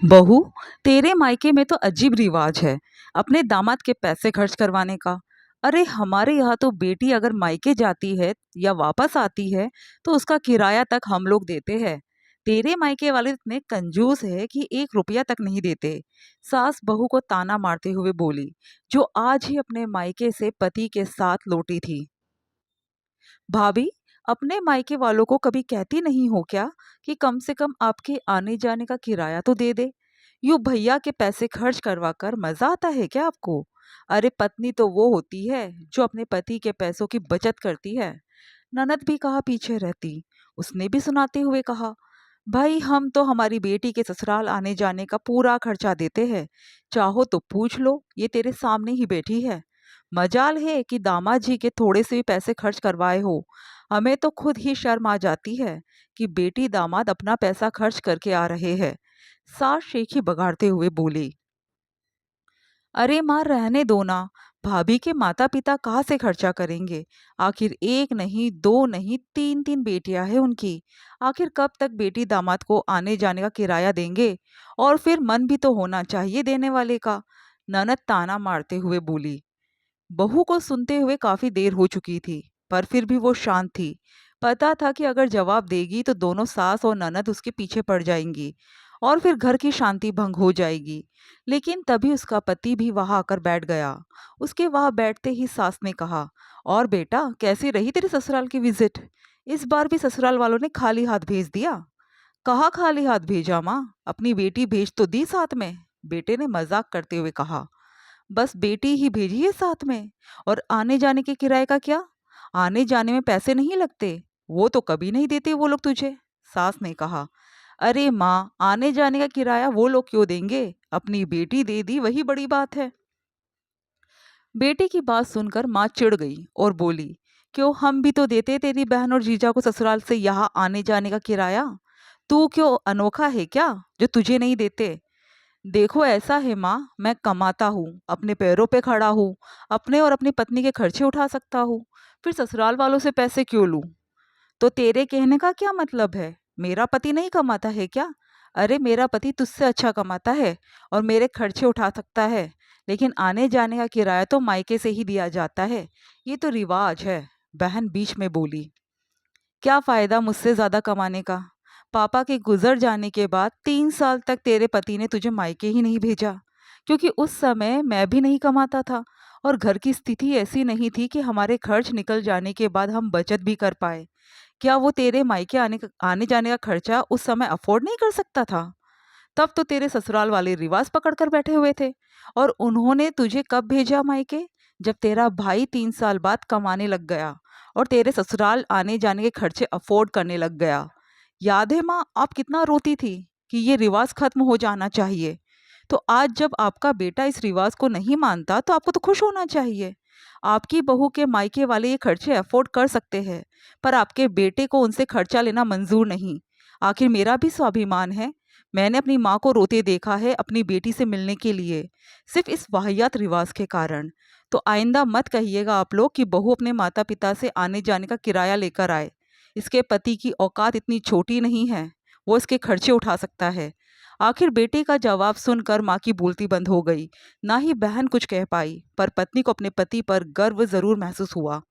बहू, तेरे मायके में तो अजीब रिवाज है अपने दामाद के पैसे खर्च करवाने का। अरे हमारे यहाँ तो बेटी अगर मायके जाती है या वापस आती है तो उसका किराया तक हम लोग देते हैं। तेरे मायके वाले इतने कंजूस है कि 1 रुपया तक नहीं देते। सास बहू को ताना मारते हुए बोली, जो आज ही अपने मायके से पति के साथ लौटी थी। भाभी, अपने मायके वालों को कभी कहती नहीं हो क्या कि कम से कम आपके आने जाने का किराया तो दे दे। यूं भैया के पैसे खर्च करवा कर मजा आता है क्या आपको? अरे पत्नी तो वो होती है जो अपने पति के पैसों की बचत करती है। ननद भी कहा पीछे रहती। उसने भी सुनाते हुए कहा, भाई हम तो हमारी बेटी के ससुराल आने जाने का पूरा खर्चा देते हैं। चाहो तो पूछ लो, ये तेरे सामने ही बैठी है। मजाल है कि दामाद जी के थोड़े से भी पैसे खर्च करवाए हो। हमें तो खुद ही शर्म आ जाती है कि बेटी दामाद अपना पैसा खर्च करके आ रहे हैं। सास शेखी बगाड़ते हुए बोली, अरे माँ रहने दो ना। भाभी के माता पिता कहाँ से खर्चा करेंगे? आखिर एक नहीं, दो नहीं, तीन तीन बेटियां हैं उनकी। आखिर कब तक बेटी दामाद को आने जाने का किराया देंगे? और फिर मन भी तो होना चाहिए देने वाले का। ननद ताना मारते हुए बोली। बहू को सुनते हुए काफी देर हो चुकी थी, पर फिर भी वो शांत थी। पता था कि अगर जवाब देगी तो दोनों सास और ननद उसके पीछे पड़ जाएंगी और फिर घर की शांति भंग हो जाएगी। लेकिन तभी उसका पति भी वहां आकर बैठ गया। उसके वहां बैठते ही सास ने कहा, और बेटा कैसी रही तेरी ससुराल की विजिट? इस बार भी ससुराल वालों ने खाली हाथ भेज दिया? कहाँ खाली हाथ भेजा माँ, अपनी बेटी भेज तो दी साथ में। बेटे ने मजाक करते हुए कहा, बस बेटी ही भेजी है साथ में। और आने जाने के किराए का क्या? आने जाने में पैसे नहीं लगते? वो तो कभी नहीं देते वो लोग तुझे। सास ने कहा, अरे माँ आने जाने का किराया वो लोग क्यों देंगे? अपनी बेटी दे दी वही बड़ी बात है। बेटी की बात सुनकर माँ चिढ़ गई और बोली, क्यों हम भी तो देते तेरी बहन और जीजा को ससुराल से यहाँ आने जाने का किराया। तू क्यों अनोखा है क्या जो तुझे नहीं देते? देखो ऐसा है माँ, मैं कमाता हूँ, अपने पैरों पे खड़ा हूँ, अपने और अपनी पत्नी के खर्चे उठा सकता हूँ। फिर ससुराल वालों से पैसे क्यों लूँ? तो तेरे कहने का क्या मतलब है? मेरा पति नहीं कमाता है क्या? अरे मेरा पति तुझसे अच्छा कमाता है और मेरे खर्चे उठा सकता है। लेकिन आने जाने का किराया तो मायके से ही दिया जाता है। ये तो रिवाज है। बहन बीच में बोली, क्या फायदा मुझसे ज्यादा कमाने का? पापा के गुजर जाने के बाद 3 साल तक तेरे पति ने तुझे मायके ही नहीं भेजा, क्योंकि उस समय मैं भी नहीं कमाता था और घर की स्थिति ऐसी नहीं थी कि हमारे खर्च निकल जाने के बाद हम बचत भी कर पाए। क्या वो तेरे मायके आने जाने का खर्चा उस समय अफोर्ड नहीं कर सकता था? तब तो तेरे ससुराल वाले रिवाज पकड़ कर बैठे हुए थे। और उन्होंने तुझे कब भेजा मायके? जब तेरा भाई 3 साल बाद कमाने लग गया और तेरे ससुराल आने जाने के खर्चे अफोर्ड करने लग गया। याद है माँ आप कितना रोती थी कि ये रिवाज खत्म हो जाना चाहिए? तो आज जब आपका बेटा इस रिवाज को नहीं मानता तो आपको तो खुश होना चाहिए। आपकी बहू के मायके वाले ये खर्चे अफोर्ड कर सकते हैं, पर आपके बेटे को उनसे खर्चा लेना मंजूर नहीं। आखिर मेरा भी स्वाभिमान है। मैंने अपनी माँ को रोते देखा है अपनी बेटी से मिलने के लिए, सिर्फ इस वाहियात रिवाज के कारण। तो आइंदा मत कहिएगा आप लोग कि बहू अपने माता पिता से आने जाने का किराया लेकर आए। इसके पति की औकात इतनी छोटी नहीं है, वो इसके खर्चे उठा सकता है। आखिर बेटे का जवाब सुनकर माँ की बोलती बंद हो गई। ना ही बहन कुछ कह पाई, पर पत्नी को अपने पति पर गर्व जरूर महसूस हुआ।